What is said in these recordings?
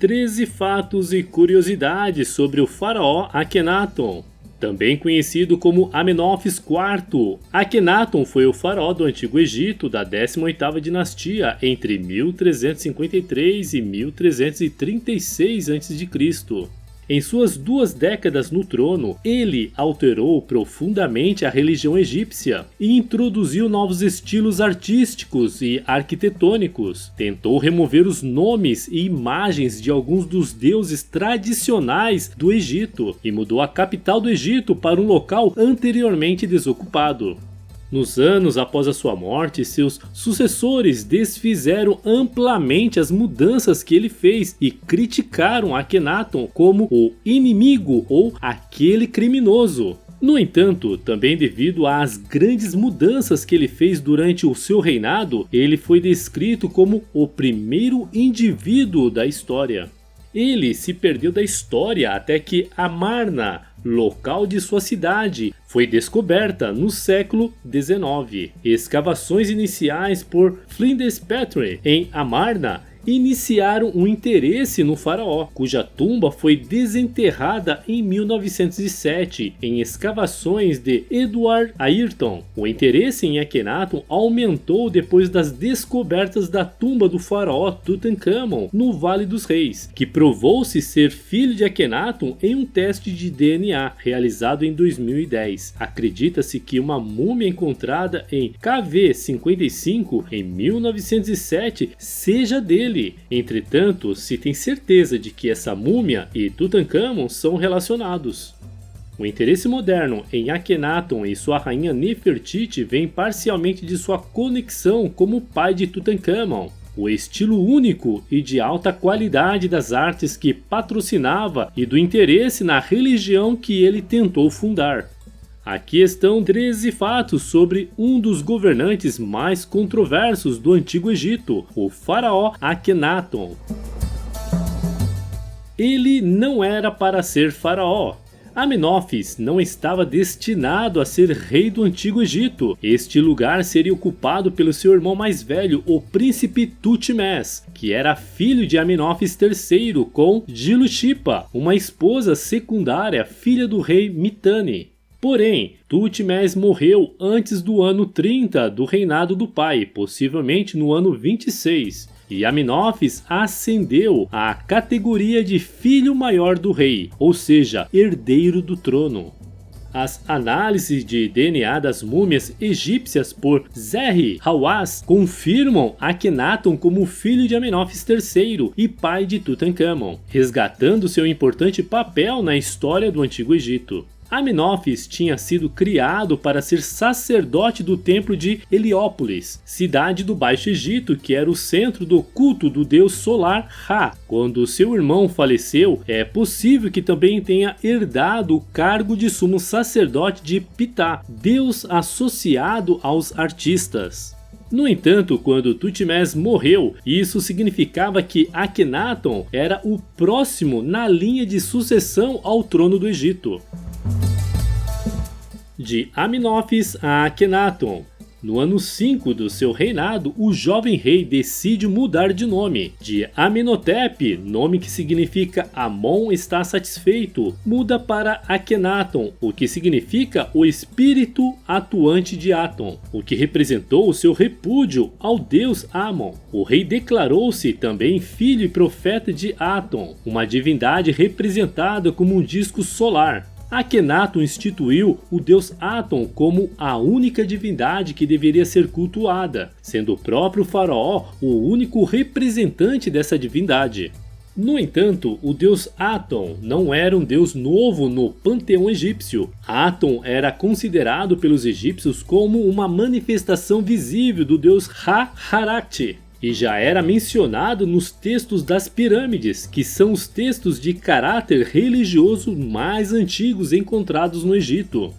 13 fatos e curiosidades sobre o faraó Akenaton. Também conhecido como Amenófis IV, Akenaton foi o faraó do Antigo Egito da 18ª dinastia entre 1353 e 1336 a.C. Em suas 2 décadas no trono, ele alterou profundamente a religião egípcia e introduziu novos estilos artísticos e arquitetônicos. Tentou remover os nomes e imagens de alguns dos deuses tradicionais do Egito e mudou a capital do Egito para um local anteriormente desocupado. Nos anos após a sua morte, seus sucessores desfizeram amplamente as mudanças que ele fez e criticaram Akenaton como o inimigo ou aquele criminoso. No entanto, também devido às grandes mudanças que ele fez durante o seu reinado, ele foi descrito como o primeiro indivíduo da história. Ele se perdeu da história até que Amarna, local de sua cidade, foi descoberta no século XIX. Escavações iniciais por Flinders Petrie em Amarna iniciaram um interesse no faraó, cuja tumba foi desenterrada em 1907 em escavações de Edward Ayrton. O interesse em Akenaton aumentou depois das descobertas da tumba do faraó Tutankhamon no Vale dos Reis, que provou-se ser filho de Akenaton em um teste de DNA realizado em 2010. Acredita-se que uma múmia encontrada em KV-55 em 1907 seja dele. Entretanto, se tem certeza de que essa múmia e Tutankhamon são relacionados. O interesse moderno em Akenaton e sua rainha Nefertiti vem parcialmente de sua conexão como pai de Tutankhamon, o estilo único e de alta qualidade das artes que patrocinava e do interesse na religião que ele tentou fundar. Aqui estão 13 fatos sobre um dos governantes mais controversos do Antigo Egito, o faraó Akenaton. Ele não era para ser faraó. Amenófis não estava destinado a ser rei do Antigo Egito. Este lugar seria ocupado pelo seu irmão mais velho, o príncipe Tutmés, que era filho de Amenófis III com Diluxipa, uma esposa secundária, filha do rei Mitanni. Porém, Tutmés morreu antes do ano 30 do reinado do pai, possivelmente no ano 26, e Amenófis ascendeu à categoria de filho maior do rei, ou seja, herdeiro do trono. As análises de DNA das múmias egípcias por Zahi Hawass confirmam Akenaton como filho de Amenófis III e pai de Tutankhamon, resgatando seu importante papel na história do Antigo Egito. Amenófis tinha sido criado para ser sacerdote do templo de Heliópolis, cidade do Baixo Egito que era o centro do culto do deus solar Ra. Quando seu irmão faleceu, é possível que também tenha herdado o cargo de sumo sacerdote de Ptah, deus associado aos artistas. No entanto, quando Tutmés morreu, isso significava que Akenaton era o próximo na linha de sucessão ao trono do Egito. De Amenófis a Akenaton. No ano 5 do seu reinado, o jovem rei decide mudar de nome. De Amenhotep, nome que significa Amon está satisfeito, muda para Akenaton, o que significa o espírito atuante de Aton, o que representou o seu repúdio ao deus Amon. O rei declarou-se também filho e profeta de Aton, uma divindade representada como um disco solar. Akenaton instituiu o deus Aton como a única divindade que deveria ser cultuada, sendo o próprio faraó o único representante dessa divindade. No entanto, o deus Aton não era um deus novo no panteão egípcio. Aton era considerado pelos egípcios como uma manifestação visível do deus Ra-Harakti. E já era mencionado nos textos das pirâmides, que são os textos de caráter religioso mais antigos encontrados no Egito.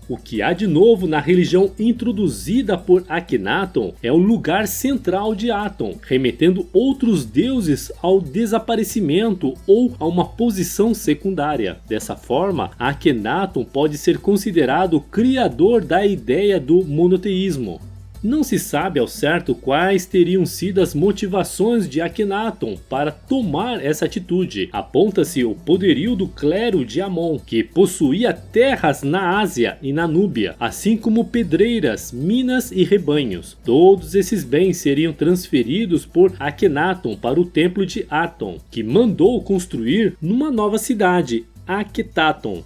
O que há de novo na religião introduzida por Akenaton é o lugar central de Aton, remetendo outros deuses ao desaparecimento ou a uma posição secundária. Dessa forma, Akenaton pode ser considerado o criador da ideia do monoteísmo. Não se sabe ao certo quais teriam sido as motivações de Akhenaton para tomar essa atitude. Aponta-se o poderio do clero de Amon, que possuía terras na Ásia e na Núbia, assim como pedreiras, minas e rebanhos. Todos esses bens seriam transferidos por Akhenaton para o templo de Aton, que mandou construir numa nova cidade, Akhetaton.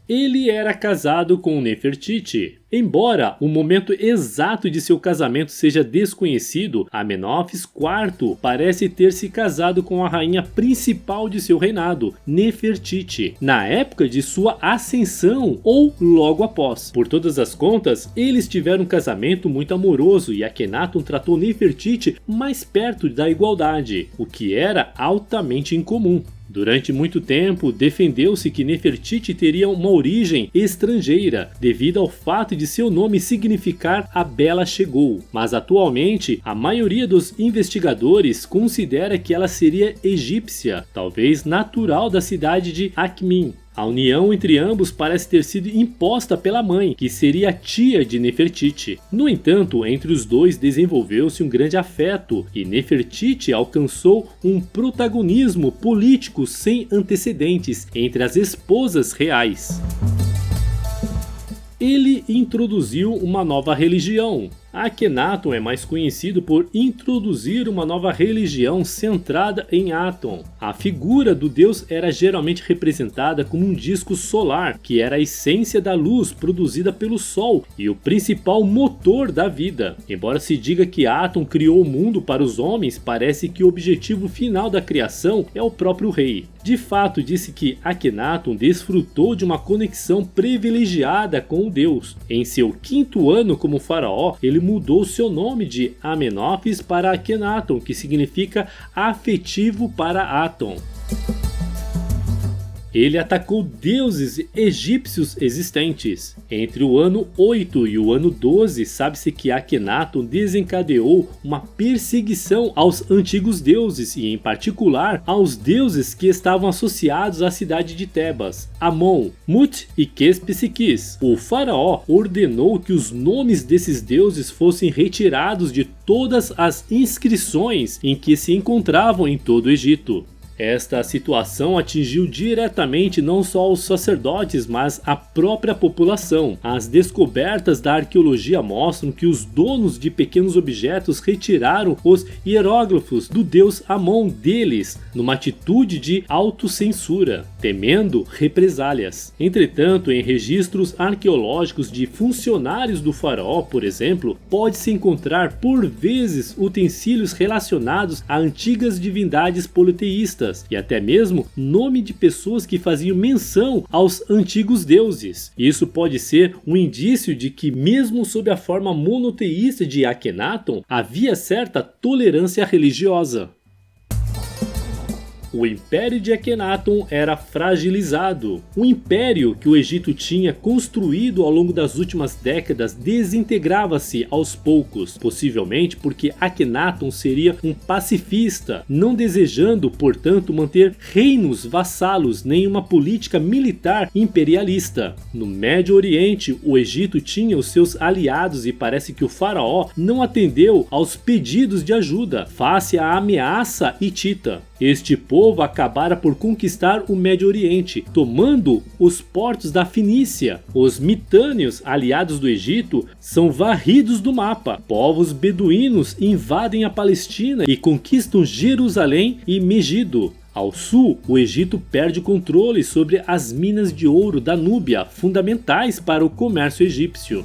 Ele era casado com Nefertiti. Embora o momento exato de seu casamento seja desconhecido, Amenófis IV parece ter se casado com a rainha principal de seu reinado, Nefertiti, na época de sua ascensão ou logo após. Por todas as contas, eles tiveram um casamento muito amoroso e Akhenaton tratou Nefertiti mais perto da igualdade, o que era altamente incomum. Durante muito tempo, defendeu-se que Nefertiti teria uma origem estrangeira, devido ao fato de seu nome significar a Bela Chegou, mas atualmente a maioria dos investigadores considera que ela seria egípcia, talvez natural da cidade de Akhmin. A união entre ambos parece ter sido imposta pela mãe, que seria a tia de Nefertiti. No entanto, entre os dois desenvolveu-se um grande afeto e Nefertiti alcançou um protagonismo político sem antecedentes entre as esposas reais. Ele introduziu uma nova religião. Akhenaton é mais conhecido por introduzir uma nova religião centrada em Aton. A figura do deus era geralmente representada como um disco solar, que era a essência da luz produzida pelo Sol e o principal motor da vida. Embora se diga que Aton criou o mundo para os homens, parece que o objetivo final da criação é o próprio rei. De fato, disse que Akhenaton desfrutou de uma conexão privilegiada com o deus. Em seu 5º ano como faraó, ele mudou seu nome de Amenófis para Akhenaton, que significa afetivo para Aton. Ele atacou deuses egípcios existentes. Entre o ano 8 e o ano 12, sabe-se que Akhenaton desencadeou uma perseguição aos antigos deuses e, em particular, aos deuses que estavam associados à cidade de Tebas, Amon, Mut e Quespisiquis. O faraó ordenou que os nomes desses deuses fossem retirados de todas as inscrições em que se encontravam em todo o Egito. Esta situação atingiu diretamente não só os sacerdotes, mas a própria população. As descobertas da arqueologia mostram que os donos de pequenos objetos retiraram os hieróglifos do deus Amon deles, numa atitude de autocensura, temendo represálias. Entretanto, em registros arqueológicos de funcionários do faraó, por exemplo, pode-se encontrar por vezes utensílios relacionados a antigas divindades politeístas, e até mesmo nome de pessoas que faziam menção aos antigos deuses. Isso pode ser um indício de que, mesmo sob a forma monoteísta de Akhenaton, havia certa tolerância religiosa. O Império de Akhenaton era fragilizado. O império que o Egito tinha construído ao longo das últimas décadas desintegrava-se aos poucos, possivelmente porque Akhenaton seria um pacifista, não desejando, portanto, manter reinos vassalos nem uma política militar imperialista. No Médio Oriente, o Egito tinha os seus aliados e parece que o faraó não atendeu aos pedidos de ajuda face à ameaça hitita. Este povo acabara por conquistar o Médio Oriente, tomando os portos da Fenícia. Os mitâneos, aliados do Egito, são varridos do mapa. Povos beduínos invadem a Palestina e conquistam Jerusalém e Megido. Ao sul, o Egito perde o controle sobre as minas de ouro da Núbia, fundamentais para o comércio egípcio.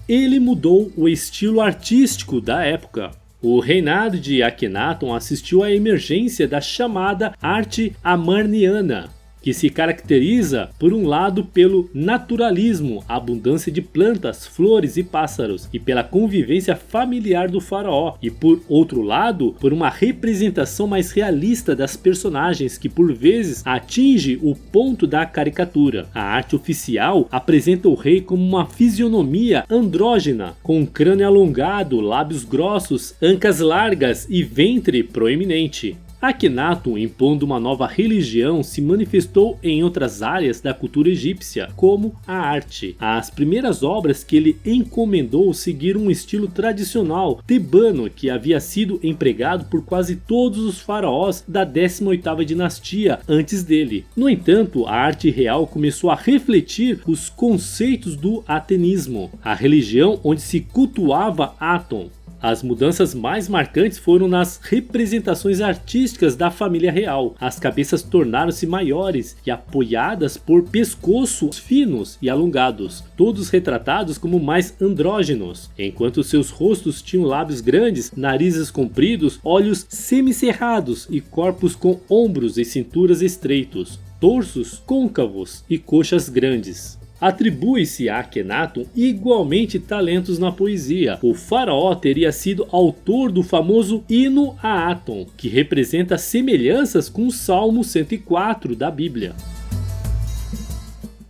Ele mudou o estilo artístico da época. O reinado de Akhenaton assistiu à emergência da chamada arte amarniana, que se caracteriza, por um lado, pelo naturalismo, a abundância de plantas, flores e pássaros, e pela convivência familiar do faraó, e por outro lado, por uma representação mais realista das personagens, que por vezes atinge o ponto da caricatura. A arte oficial apresenta o rei como uma fisionomia andrógena, com um crânio alongado, lábios grossos, ancas largas e ventre proeminente. Akhenaton, impondo uma nova religião, se manifestou em outras áreas da cultura egípcia, como a arte. As primeiras obras que ele encomendou seguiram um estilo tradicional tebano que havia sido empregado por quase todos os faraós da 18ª dinastia antes dele. No entanto, a arte real começou a refletir os conceitos do atenismo, a religião onde se cultuava Aton. As mudanças mais marcantes foram nas representações artísticas da família real. As cabeças tornaram-se maiores e apoiadas por pescoços finos e alongados, todos retratados como mais andrógenos, enquanto seus rostos tinham lábios grandes, narizes compridos, olhos semicerrados e corpos com ombros e cinturas estreitos, torsos côncavos e coxas grandes. Atribui-se a Akhenaton igualmente talentos na poesia. O faraó teria sido autor do famoso Hino a Aton, que representa semelhanças com o Salmo 104 da Bíblia.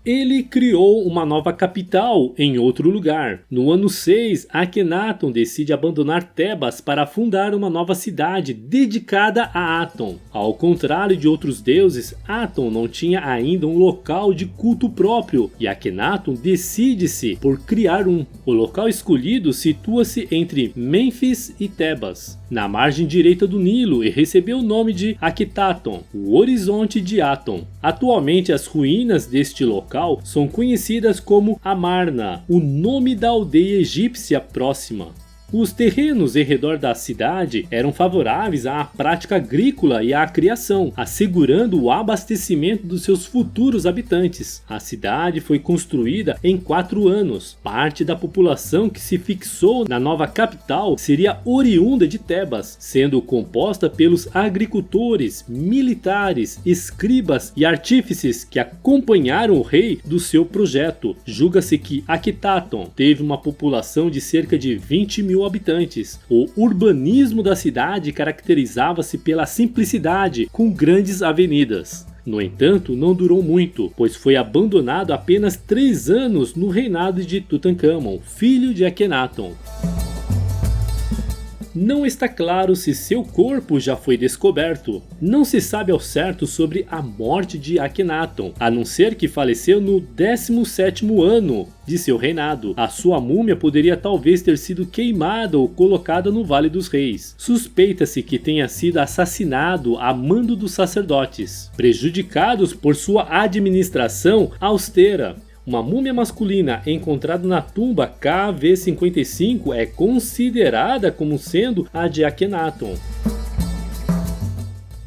Ele criou uma nova capital em outro lugar. No ano 6, Akhenaton decide abandonar Tebas para fundar uma nova cidade dedicada a Aton. Ao contrário de outros deuses, Aton não tinha ainda um local de culto próprio e Akhenaton decide-se por criar um. O local escolhido situa-se entre Mênfis e Tebas, na margem direita do Nilo, e recebeu o nome de Akhetaton, o horizonte de Aton. Atualmente as ruínas deste local são conhecidas como Amarna, o nome da aldeia egípcia próxima. Os terrenos em redor da cidade eram favoráveis à prática agrícola e à criação, assegurando o abastecimento dos seus futuros habitantes. A cidade foi construída em 4 anos. Parte da população que se fixou na nova capital seria oriunda de Tebas, sendo composta pelos agricultores, militares, escribas e artífices que acompanharam o rei do seu projeto. Julga-se que Akhetaton teve uma população de cerca de 20 mil habitantes. O urbanismo da cidade caracterizava-se pela simplicidade, com grandes avenidas. No entanto, não durou muito, pois foi abandonado apenas 3 anos no reinado de Tutankhamon, filho de Akhenaton. Não está claro se seu corpo já foi descoberto. Não se sabe ao certo sobre a morte de Akhenaton, a não ser que faleceu no 17º ano de seu reinado. A sua múmia poderia talvez ter sido queimada ou colocada no Vale dos Reis. Suspeita-se que tenha sido assassinado a mando dos sacerdotes, prejudicados por sua administração austera. Uma múmia masculina encontrada na tumba KV55 é considerada como sendo a de Akhenaton.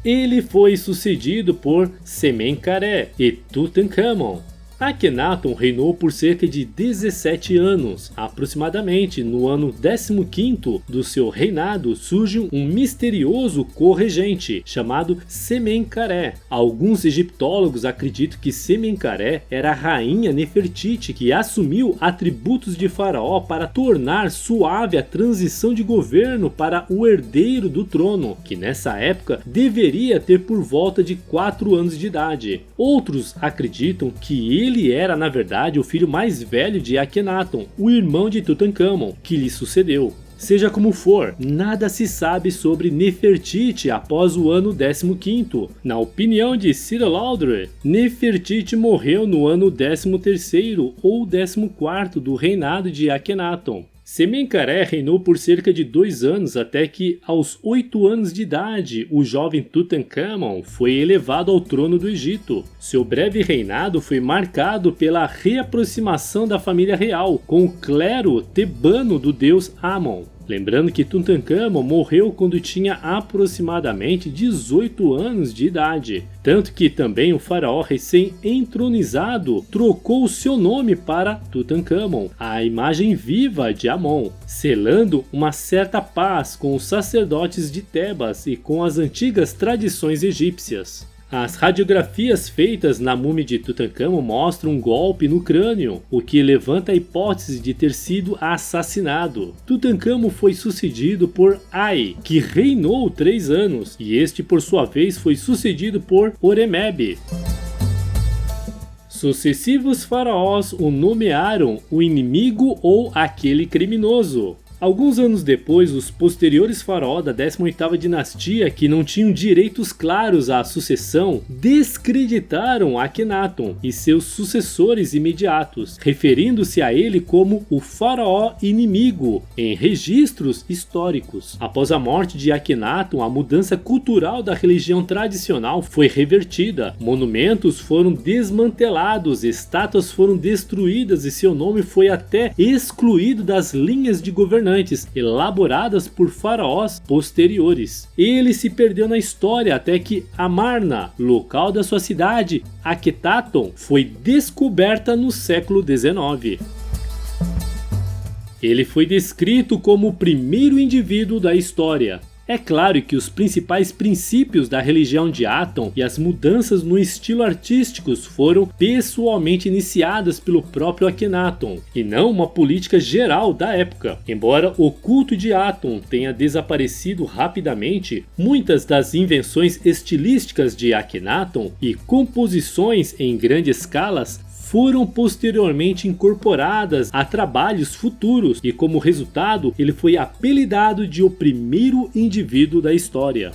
Ele foi sucedido por Semenkaré e Tutankhamon. Akhenaton reinou por cerca de 17 anos. Aproximadamente no ano 15º do seu reinado surge um misterioso corregente chamado Semenkaré. Alguns egiptólogos acreditam que Semenkaré era a rainha Nefertiti que assumiu atributos de faraó para tornar suave a transição de governo para o herdeiro do trono, que nessa época deveria ter por volta de 4 anos de idade. Outros acreditam que ele era na verdade o filho mais velho de Akhenaton, o irmão de Tutankhamon, que lhe sucedeu. Seja como for, nada se sabe sobre Nefertiti após o ano 15º. Na opinião de Cyril Lauderdale, Nefertiti morreu no ano 13º ou 14º do reinado de Akhenaton. Semenkaré reinou por cerca de 2 anos até que, aos 8 anos de idade, o jovem Tutankhamon foi elevado ao trono do Egito. Seu breve reinado foi marcado pela reaproximação da família real com o clero tebano do deus Amon. Lembrando que Tutankhamon morreu quando tinha aproximadamente 18 anos de idade. Tanto que também o faraó recém-entronizado trocou seu nome para Tutankhamon, a imagem viva de Amon, selando uma certa paz com os sacerdotes de Tebas e com as antigas tradições egípcias. As radiografias feitas na múmia de Tutankhamon mostram um golpe no crânio, o que levanta a hipótese de ter sido assassinado. Tutankhamon foi sucedido por Ai, que reinou 3 anos, e este por sua vez foi sucedido por Horemheb. Sucessivos faraós o nomearam o inimigo ou aquele criminoso. Alguns anos depois, os posteriores faraós da 18ª dinastia, que não tinham direitos claros à sucessão, descreditaram Akhenaton e seus sucessores imediatos, referindo-se a ele como o faraó inimigo em registros históricos. Após a morte de Akhenaton, a mudança cultural da religião tradicional foi revertida, monumentos foram desmantelados, estátuas foram destruídas e seu nome foi até excluído das linhas de governantes elaboradas por faraós posteriores. Ele se perdeu na história até que Amarna, local da sua cidade, Akhetaton, foi descoberta no século XIX. Ele foi descrito como o primeiro indivíduo da história. É claro que os principais princípios da religião de Aton e as mudanças no estilo artístico foram pessoalmente iniciadas pelo próprio Akhenaton, e não uma política geral da época. Embora o culto de Aton tenha desaparecido rapidamente, muitas das invenções estilísticas de Akhenaton e composições em grande escala foram posteriormente incorporadas a trabalhos futuros e, como resultado, ele foi apelidado de o primeiro indivíduo da história.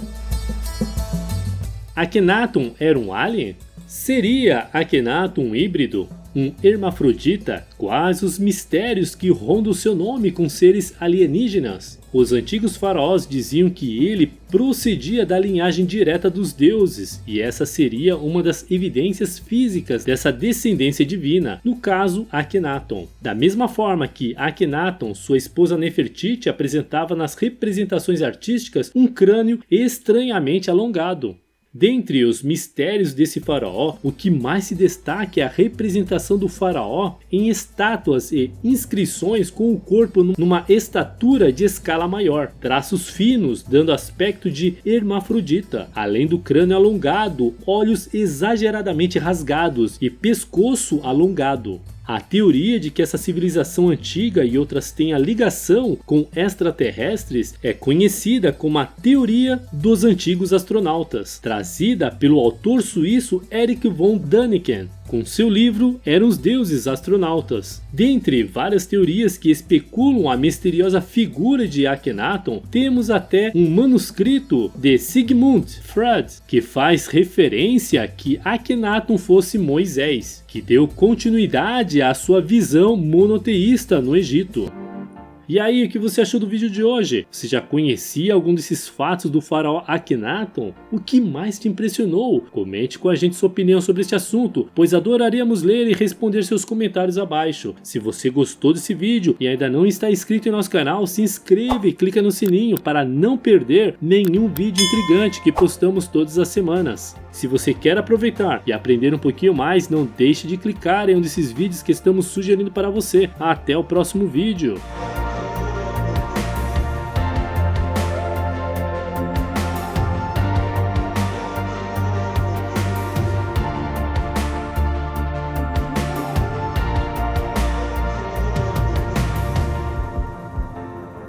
Akhenaton era um alien? Seria Akhenaton um híbrido? Um hermafrodita? Quais os mistérios que rondam seu nome com seres alienígenas? Os antigos faraós diziam que ele procedia da linhagem direta dos deuses, e essa seria uma das evidências físicas dessa descendência divina, no caso Akhenaton. Da mesma forma que Akhenaton, sua esposa Nefertiti, apresentava nas representações artísticas um crânio estranhamente alongado. Dentre os mistérios desse faraó, o que mais se destaca é a representação do faraó em estátuas e inscrições com o corpo numa estatura de escala maior, traços finos dando aspecto de hermafrodita, além do crânio alongado, olhos exageradamente rasgados e pescoço alongado. A teoria de que essa civilização antiga e outras tenha ligação com extraterrestres é conhecida como a teoria dos antigos astronautas, trazida pelo autor suíço Erich von Däniken, com seu livro Eram os Deuses Astronautas. Dentre várias teorias que especulam a misteriosa figura de Akhenaton, temos até um manuscrito de Sigmund Freud, que faz referência a que Akhenaton fosse Moisés, que deu continuidade à sua visão monoteísta no Egito. E aí, o que você achou do vídeo de hoje? Você já conhecia algum desses fatos do faraó Akhenaton? O que mais te impressionou? Comente com a gente sua opinião sobre este assunto, pois adoraríamos ler e responder seus comentários abaixo. Se você gostou desse vídeo e ainda não está inscrito em nosso canal, se inscreva e clica no sininho para não perder nenhum vídeo intrigante que postamos todas as semanas. Se você quer aproveitar e aprender um pouquinho mais, não deixe de clicar em um desses vídeos que estamos sugerindo para você. Até o próximo vídeo!